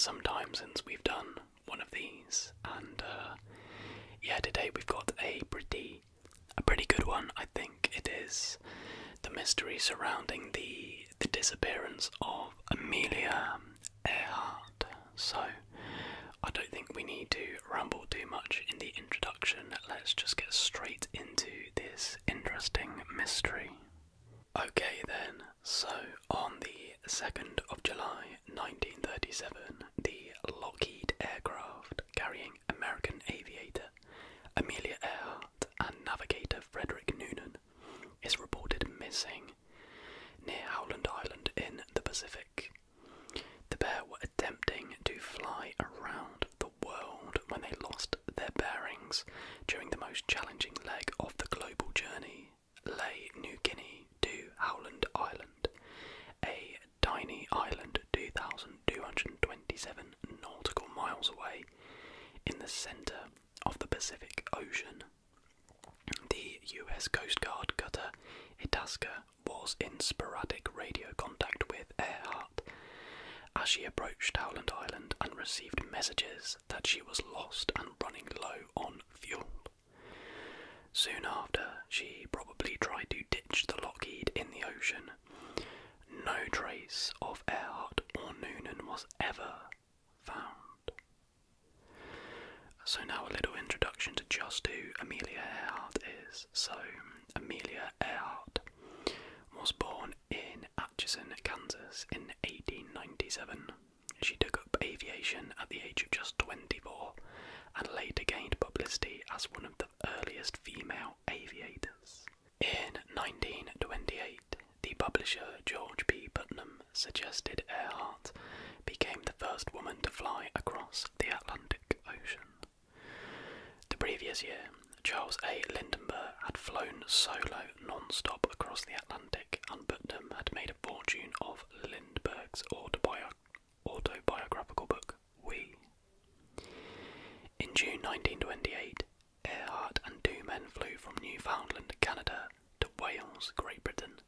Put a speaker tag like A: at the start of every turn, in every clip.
A: some time since we've done one of these, and yeah, today we've got a pretty good one. I think it is the mystery surrounding the disappearance of Amelia Earhart. So I don't think we need to ramble too much in the introduction. Let's just get straight into this interesting mystery. Okay then, so on the 2nd of July 1937, the Lockheed aircraft carrying American aviator Amelia Earhart and navigator Frederick Noonan is reported missing near Howland Island in the Pacific. The pair were attempting to fly around the world when they lost their bearings during the most challenging leg of the global journey, Ley, New Guinea to Howland Island, a tiny island 2,227 nautical miles away in the centre of the Pacific Ocean. The US Coast Guard cutter Itasca was in sporadic radio contact with Earhart as she approached Howland Island and received messages that she was lost and running low on fuel. Soon after, she probably tried to ditch the Lockheed in the ocean. No trace of Earhart or Noonan was ever found. So now a little introduction to just who Amelia Earhart is. So Amelia Earhart was born in Atchison, Kansas in 1897. She took up aviation at the age of just 24 and later gained publicity as one of the earliest female aviators. In 1928, the publisher George P. Putnam suggested Earhart became the first woman to fly across the Atlantic Ocean. The previous year, Charles A. Lindbergh had flown solo non-stop across the Atlantic, and Putnam had made a fortune of Lindbergh's autobiographical book, We. In June 1928, Earhart and two men flew from Newfoundland, Canada, to Wales, Great Britain.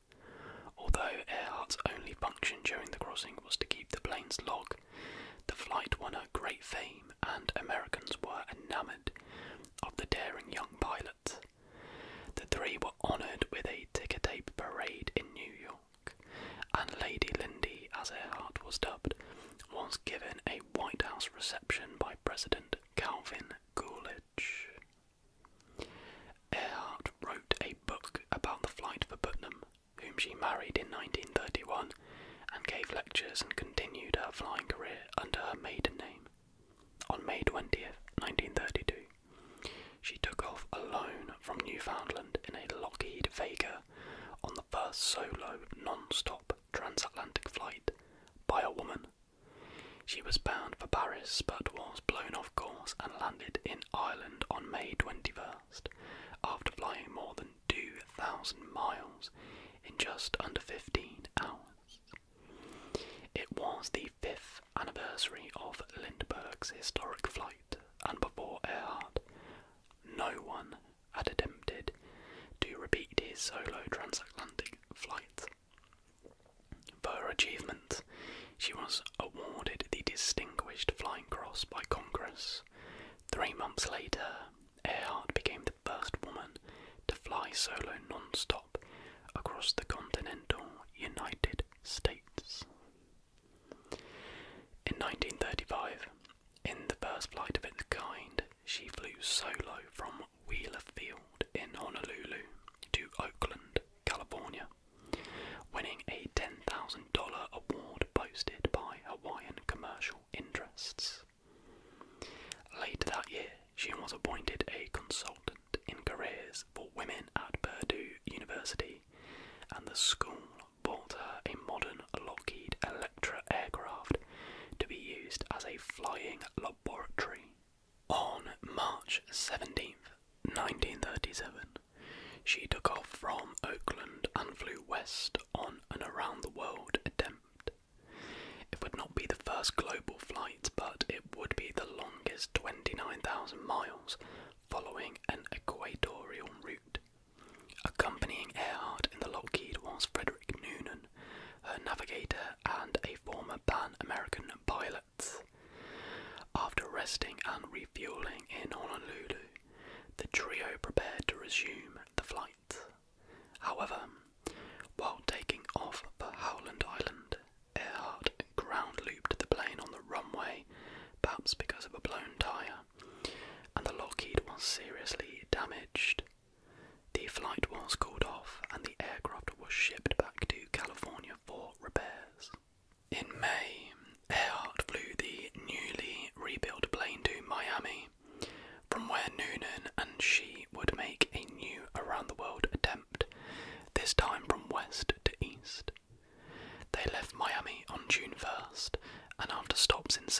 A: Although Earhart's only function during the crossing was to keep the plane's log, the flight won her great fame, and Americans were enamoured of the daring young pilot. The three were honoured with a ticker tape parade in New York, and Lady Lindy, as Earhart was dubbed, was given a White House reception by President Calvin Coolidge. Earhart wrote a book about the flight for Putnam, whom she married in 1931, and gave lectures and continued her flying career under her maiden name. On May 20th, 1932, she took off alone from Newfoundland in a Lockheed Vega on the first solo non-stop transatlantic flight by a woman. She was bound for Paris but was blown off course and landed in Ireland on May 21st after flying more than 2,000 miles in just under 15 hours. It was the 5th anniversary of Lindbergh's historic flight, and before Earhart, no one had attempted to repeat his solo transatlantic flight. For her achievement, she was awarded the Distinguished Flying Cross by Congress. 3 months later, Earhart became the first woman to fly solo non-stop across the continental United States. In 1935, in the first flight of its kind, she flew solo from Wheeler Field in Honolulu to Oakland, California, winning a $10,000 award posted by Hawaiian commercial interests. Later that year, she was appointed a consultant in careers for women at Purdue University, and the school bought her a modern Lockheed Electra aircraft to be used as a flying laboratory. On March 17th, 1937, she took off from Oakland and flew west on an around-the-world attempt. It would not be the first global flight, but it would be the longest 29,000 miles following an equatorial route. Accompanying Earhart in the Lockheed was Frederick Noonan, her navigator and a former Pan-American pilot.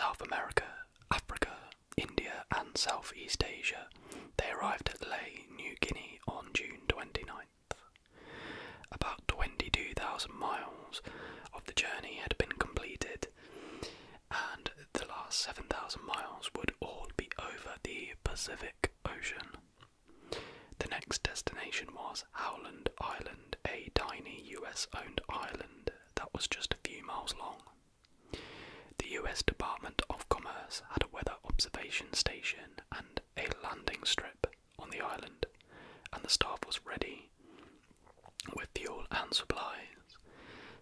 A: South America, Africa, India and Southeast Asia, they arrived at Lae, New Guinea on June 29th. About 22,000 miles of the journey had been completed, and the last 7,000 miles would all be over the Pacific Ocean. The next destination was Howland Island, a tiny US-owned island that was just a few miles long. The US Department of Commerce had a weather observation station and a landing strip on the island, and the staff was ready with fuel and supplies.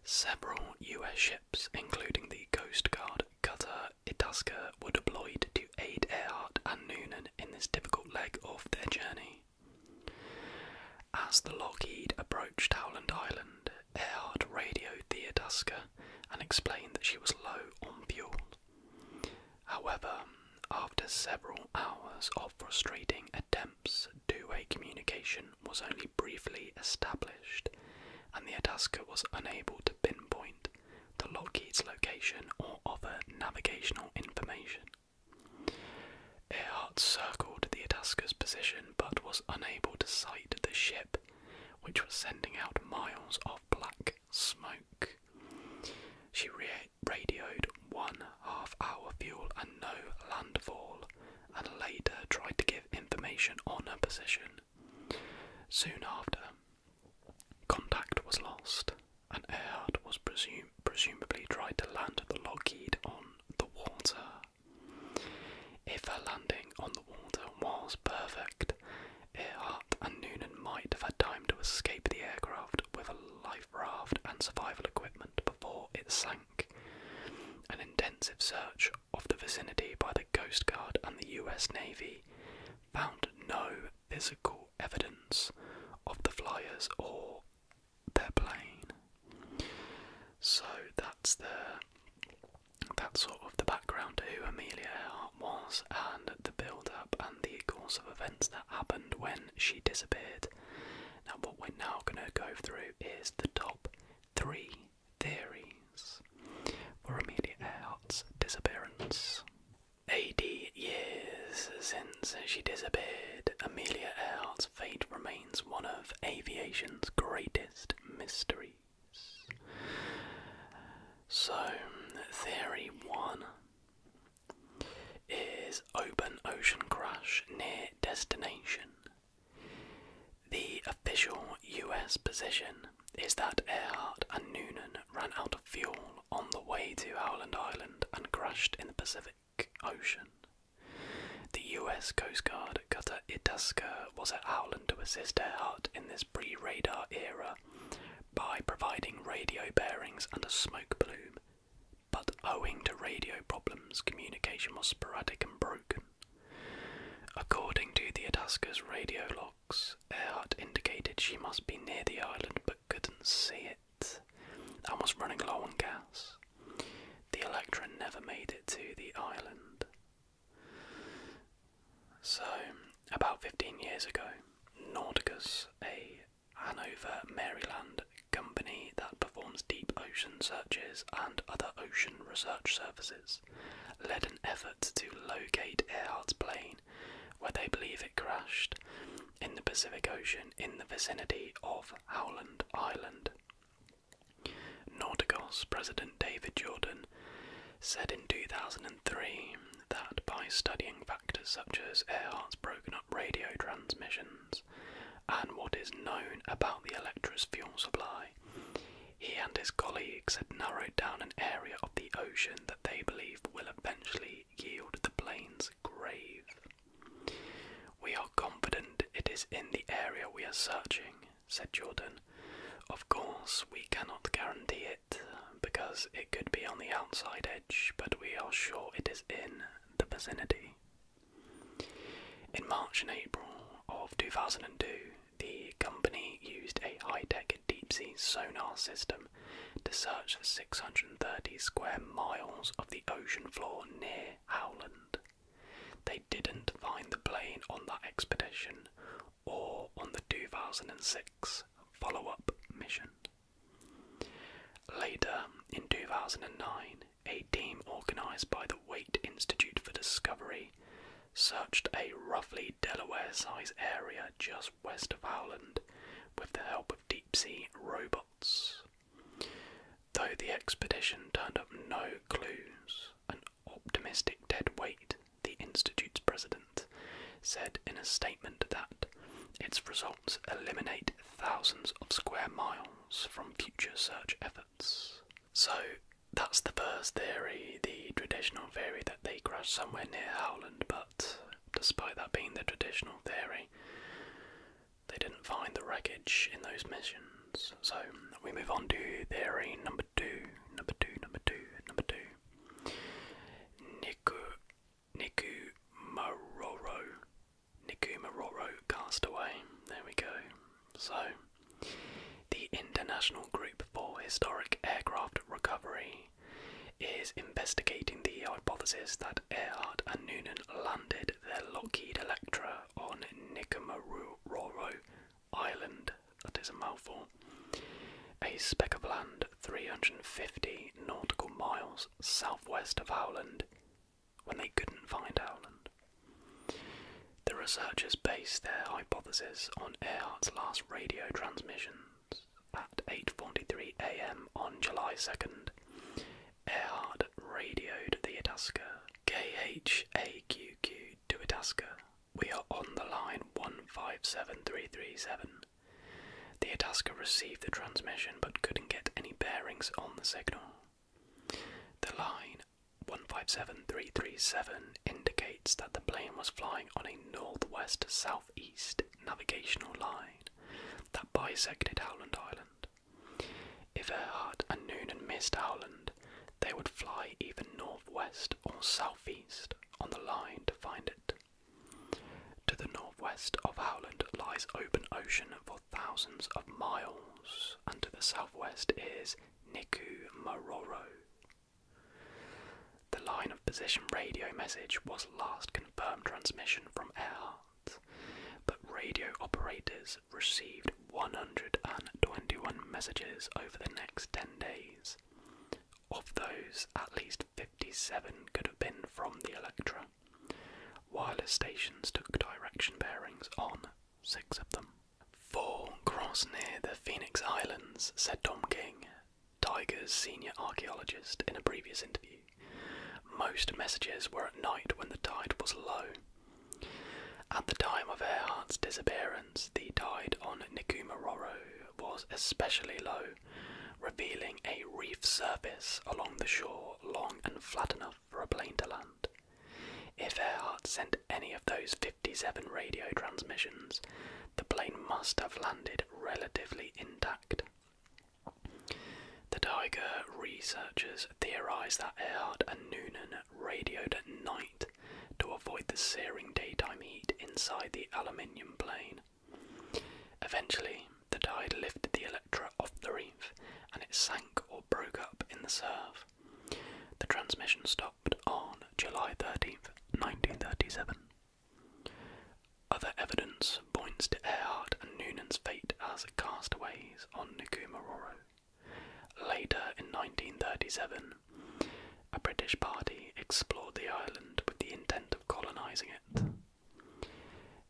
A: Several US ships, including the Coast Guard cutter Itasca, were deployed to aid Earhart and Noonan in this difficult leg of their journey. As the Lockheed approached Howland Island, Earhart radioed the Itasca and explained that she was low on fuel. However, after several hours of frustrating attempts, two-way communication was only briefly established, and the Itasca was unable to pinpoint the Lockheed's location or offer navigational information. Earhart circled the Itasca's position but was unable to sight the ship, which was sending out miles of black smoke. She radioed 1/2 hour fuel and no landfall, and later tried to give information on her position. Soon after, contact was lost, and Earhart was presumably tried to land the Lockheed on the water. If her landing on the water was perfect, Earhart and Noonan might have had time to escape the aircraft with a life raft and survival equipment before it sank. An intensive search of the vicinity by the Coast Guard and the US Navy found no physical evidence of the flyers or their plane. So that's sort of the background to who Amelia Earhart was and the build-up and the course of events that happened when she disappeared. Now what we're now going to go through is the top 3 theories for Amelia Earhart's disappearance. 80 years since she disappeared, Amelia Earhart's fate remains one of aviation's greatest mysteries. So, theory 1 is open ocean crash near destination. The official US position is that Earhart and Noonan ran out of fuel on the way to Howland Island and crashed in the Pacific Ocean. The US Coast Guard cutter Itasca was at Howland to assist Earhart in this pre-radar era by providing radio bearings and a smoke plume, but owing to radio problems, communication was sporadic and broken. According to the Itasca's radio logs, Earhart indicated she must be near the island but couldn't see it, and was running low on gas. The Electra never made it to the island. So, about 15 years ago, Nauticus, a Hanover, Maryland company that performs deep ocean searches and other ocean research services, led an effort to locate Earhart's plane, where they believe it crashed in the Pacific Ocean in the vicinity of Howland Island. Nauticus President David Jordan said in 2003 that by studying factors such as Earhart's broken up radio transmissions and what is known about the Electra's fuel supply, he and his colleagues had narrowed down an area of the ocean that they believe will eventually yield the plane's grave. "We are confident it is in the area we are searching," said Jordan. "Of course, we cannot guarantee it, because it could be on the outside edge, but we are sure it is in the vicinity." In March and April of 2002, the company used a high-tech deep-sea sonar system to search 630 square miles of the ocean floor near Howland. They didn't find the plane on that expedition or on the 2006 follow-up mission. Later, in 2009, a team organised by the Wait traditional theory that they crashed somewhere near Howland, but despite that being the traditional theory, they didn't find the wreckage in those missions. So we move on to theory number two. Niku Maroro castaway. There we go. So, the International Group for Historic Aircraft Recovery is investigating the hypothesis that Earhart and Noonan landed their Lockheed Electra on Niku Island, that is a mouthful, a speck of land 350 nautical miles southwest of Howland, when they couldn't find Howland. The researchers based their hypothesis on Earhart's last radio transmissions. At 8:43 AM on July 2nd, Earhart radioed the Itasca. KHAQQ to Itasca. We are on the line 157337. The Itasca received the transmission but couldn't get any bearings on the signal. The line 157337 indicates that the plane was flying on a northwest-southeast navigational line that bisected Howland Island. If Earhart and Noonan missed Howland, they would fly either northwest or southeast on the line to find it. To the northwest of Howland lies open ocean for thousands of miles, and to the southwest is Niku Maroro. The line of position radio message was last confirmed transmission from Earhart, but radio operators received 121 messages over the next 10 days. Of those, at least 57 could have been from the Electra. Wireless stations took direction bearings on 6 of them. 4 cross near the Phoenix Islands, said Tom King, Tiger's senior archaeologist, in a previous interview. Most messages were at night when the tide was low. At the time of Earhart's disappearance, the tide on Niku Maroro was especially low, revealing a reef surface along the shore long and flat enough for a plane to land. If Earhart sent any of those 57 radio transmissions, the plane must have landed relatively intact. The Tiger researchers theorised that Earhart and Noonan radioed at night to avoid the searing daytime heat inside the aluminium plane. Eventually, the tide lifted the Electra off the reef, and it sank or broke up in the surf. The transmission stopped on July 13th, 1937. Other evidence points to Earhart and Noonan's fate as castaways on Niku Maroro. Later in 1937, a British party explored the island with the intent of colonising it.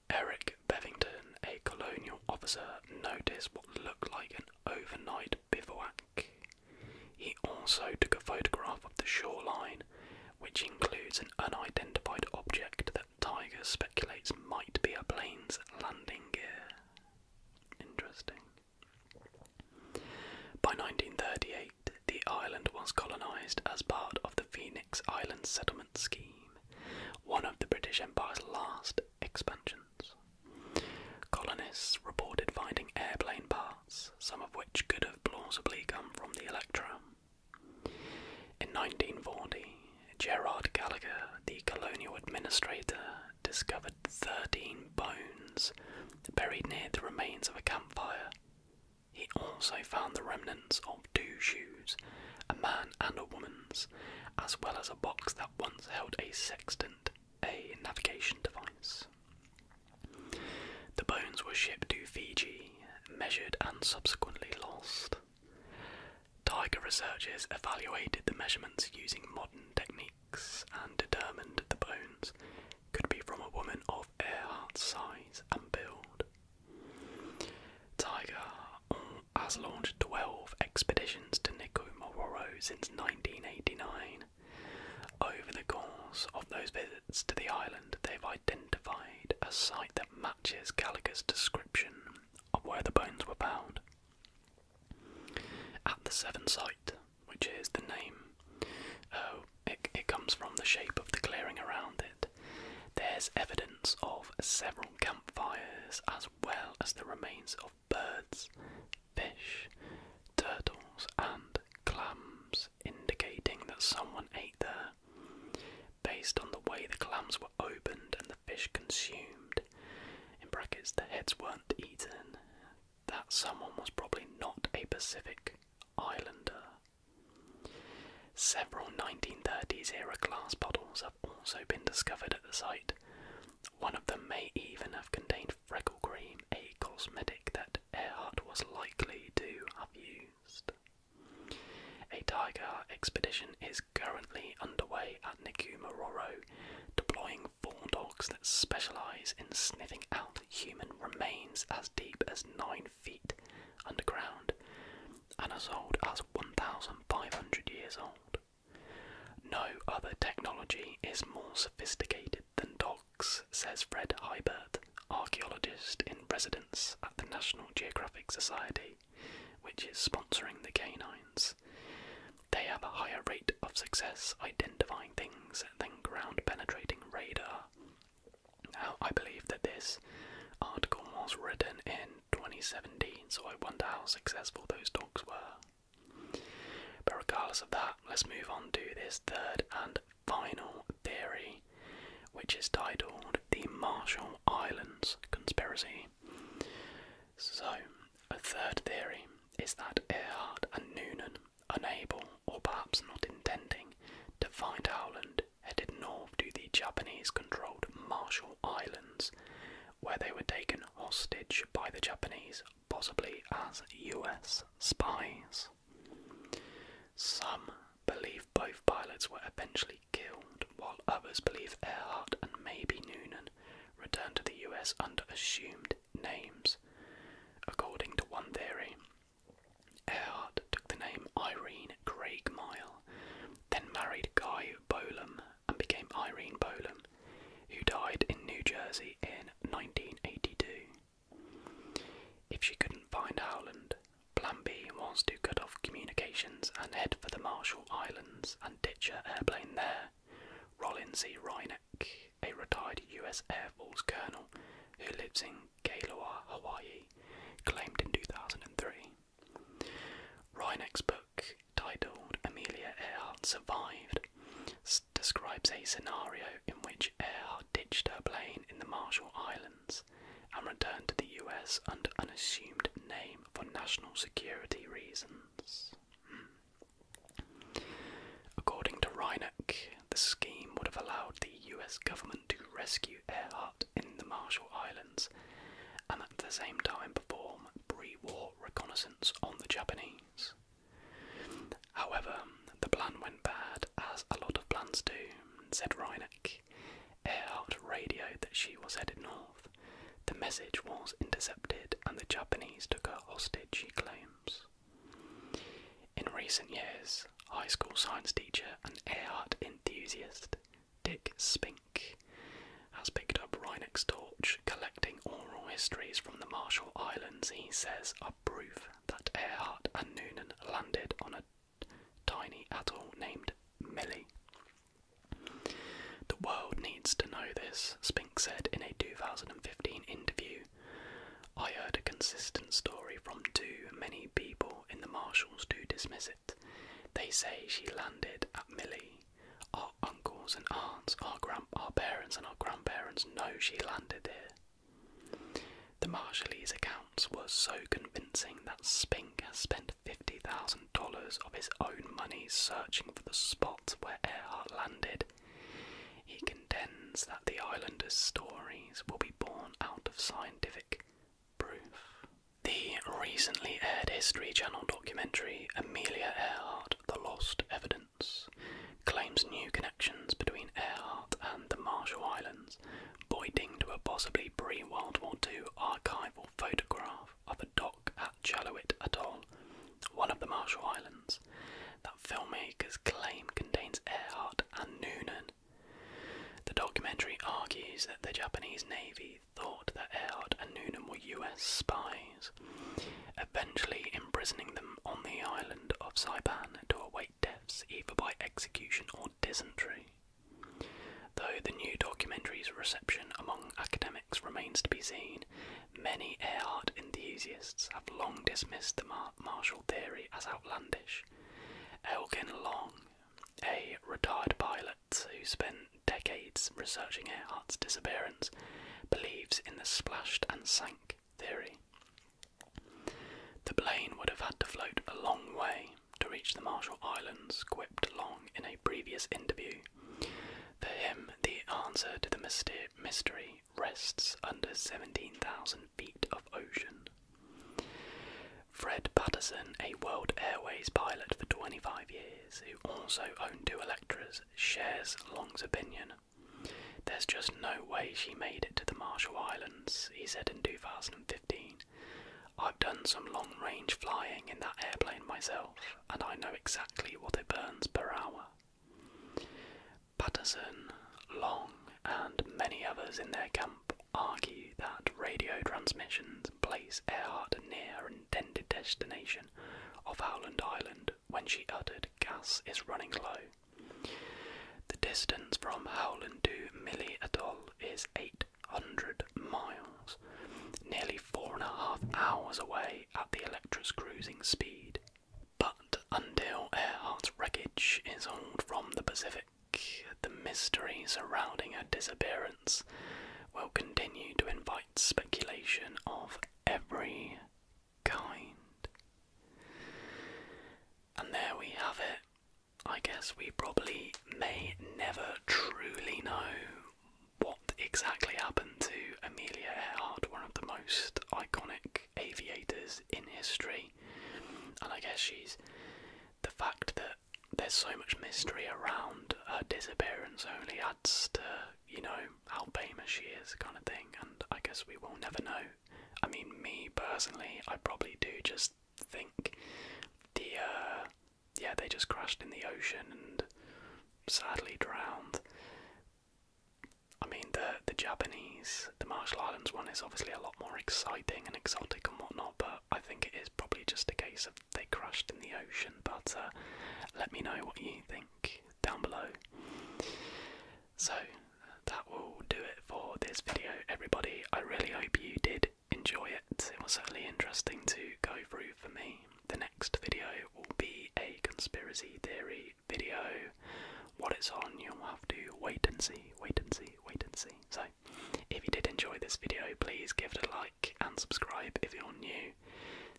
A: Eric Bevington, a colonial officer, noticed what looked like an overnight bivouac. He also took a photograph of the shoreline, which includes an unidentified object that Tiger speculates might be a plane's landing gear. Interesting. By 1938, the island was colonised as part of the Phoenix Island Settlement Scheme, one of the British Empire's last expansions. Colonists reported finding airplane parts, some of which could have plausibly come from the Electra. In 1940, Gerard Gallagher, the colonial administrator, discovered 13 bones buried near the remains of a campfire. He also found the remnants of 2 shoes, a man and a woman's, as well as a box that once held a sextant, a navigation device. The bones were shipped to Fiji, measured and subsequently lost. Tiger researchers evaluated the measurements using modern techniques and determined the bones could be from a woman of Earhart's size and build. Tiger has launched 12 expeditions to Niku Maroro since 1989. Over the course of those visits to the island, they've identified a site that matches Gallagher's description of where the bones were found. At the Seven site, which is the name, it comes from shape of the clearing around it. There's evidence of several campfires as well as the remains of birds, fish, turtles and clams, indicating that someone ate there. Based on the way the clams were opened and the fish consumed, in brackets the heads weren't eaten, that someone was probably not a Pacific Islander. Several 1930s era glass bottles have also been discovered at the site. One of them may even have contained freckle cream, a cosmetic that Earhart was likely to have used. A tiger expedition is currently underway at Nikumaroro, deploying 4 dogs that specialise in sniffing out human remains as deep as 9 feet underground and as old as 1,500 years old. No other technology is more sophisticated than dogs, says Fred Hybert, archaeologist in residence at the National Geographic Society, which is sponsoring the canines. They have a higher rate of success identifying things than ground-penetrating radar. Now, I believe that this article was written in 2017, so I wonder how successful those dogs were. But regardless of that, let's move on to this third and final theory, which is titled The Marshall Islands Conspiracy. So, a third theory is that Earhart and Noonan, unable or perhaps not intending to find Howland, headed north to the Japanese-controlled Marshall Islands, where they were taken hostage by the Japanese, possibly as US spies. Some believe both pilots were eventually killed, while others believe Earhart and maybe Noonan returned to the US under assumed names. According to one theory, Earhart took the name Irene Craigmile, then married Guy Bolam and became Irene Bolam, who died in New Jersey in 1982. If she couldn't find Howland, Plan B was to cut off communications and head for the Marshall Islands and ditch her airplane there. Rollin C. Reineck, a retired US Air Force colonel who lives in Kailua, Hawaii, claimed in 2003. Reineck's book, titled Amelia Earhart Survived, describes a scenario in which Earhart ditched her plane in the Marshall Islands and returned to the US under an assumed name for national security reasons. According to Reineck, the scheme would have allowed the US government to rescue Earhart in the Marshall Islands and at the same time perform pre-war reconnaissance on the Japanese. However, the plan went bad, as a lot of plans do, said Reineck. Earhart radioed that she was headed north. The message was intercepted and the Japanese took her hostage, she claims. In recent years, high school science teacher and Earhart enthusiast Dick Spink has picked up Reineck's torch, collecting oral histories from the Marshall Islands he says are proof that Earhart and Noonan landed on a tiny atoll named Millie. The world needs to know this, Spink said in a 2015 interview. I heard a consistent story from too many people in the Marshalls to dismiss it. They say she landed at Millie. Our uncles and aunts, our parents and our grandparents know she landed here. The Marshallese accounts were so convincing that Spink has spent $50,000 of his own money searching for the spot where Earhart landed. He contends that the islanders' stories will be born out of scientific proof. The recently aired History Channel documentary Amelia Earhart, The Lost Evidence, claims new connections between Earhart and the Marshall Islands, pointing to a possibly pre-World War II archival photograph of a dock at Chaluit Atoll, one of the Marshall Islands, that filmmakers claim contains Earhart and Noonan. The documentary argues that the Japanese Navy thought that Earhart and Noonan were US spies, eventually imprisoning them on the island of Saipan to await deaths either by execution or dysentery. reception among academics remains to be seen. Many Earhart enthusiasts have long dismissed the Marshall theory as outlandish. Elgin Long, a retired pilot who spent decades researching Earhart's disappearance, believes in the splashed and sank theory. The plane would have had to float a long way to reach the Marshall Islands, quipped Long in a previous interview. For him, the answer to the mystery rests under 17,000 feet of ocean. Fred Patterson, a World Airways pilot for 25 years, who also owned 2 Electras, shares Long's opinion. There's just no way she made it to the Marshall Islands, he said in 2015. I've done some long-range flying in that airplane myself, and I know exactly what it burns per hour. Patterson, Long, and many others in their camp argue that radio transmissions place Earhart near her intended destination of Howland Island when she uttered "gas is running low." The distance from Howland to Amelia Atoll is 800 miles, nearly 4.5 hours away at the Electra's cruising speed. But until Earhart's wreckage is hauled from the Pacific, the mystery surrounding her disappearance will continue to invite speculation of every kind. And there we have it. I guess we probably may never truly know what exactly happened to Amelia Earhart, one of the most iconic aviators in history. And I guess she's the fact that there's so much mystery around her disappearance only adds to, how famous she is, kind of thing, and I guess we will never know. I mean, me personally, I probably do just think they just crashed in the ocean and sadly drowned. I mean, the Japanese, the Marshall Islands one is obviously a lot more exciting and exotic and whatnot, but I think it is probably just a case of they crashed in the ocean. But let me know what you think down below. So that will do it for this video, everybody. I really hope you did enjoy it. It was certainly interesting to go through for me. The next video will be a conspiracy theory video. What it's on, you'll have to wait and see. So, if you did enjoy this video, please give it a like and subscribe if you're new.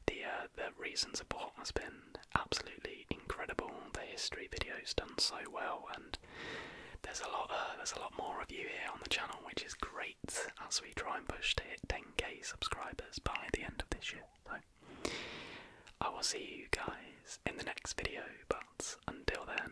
A: The recent support has been absolutely incredible. The history video's done so well, and there's a lot more of you here on the channel, which is great as we try and push to hit 10k subscribers by the end of this year. So, I will see you guys in the next video, but until then,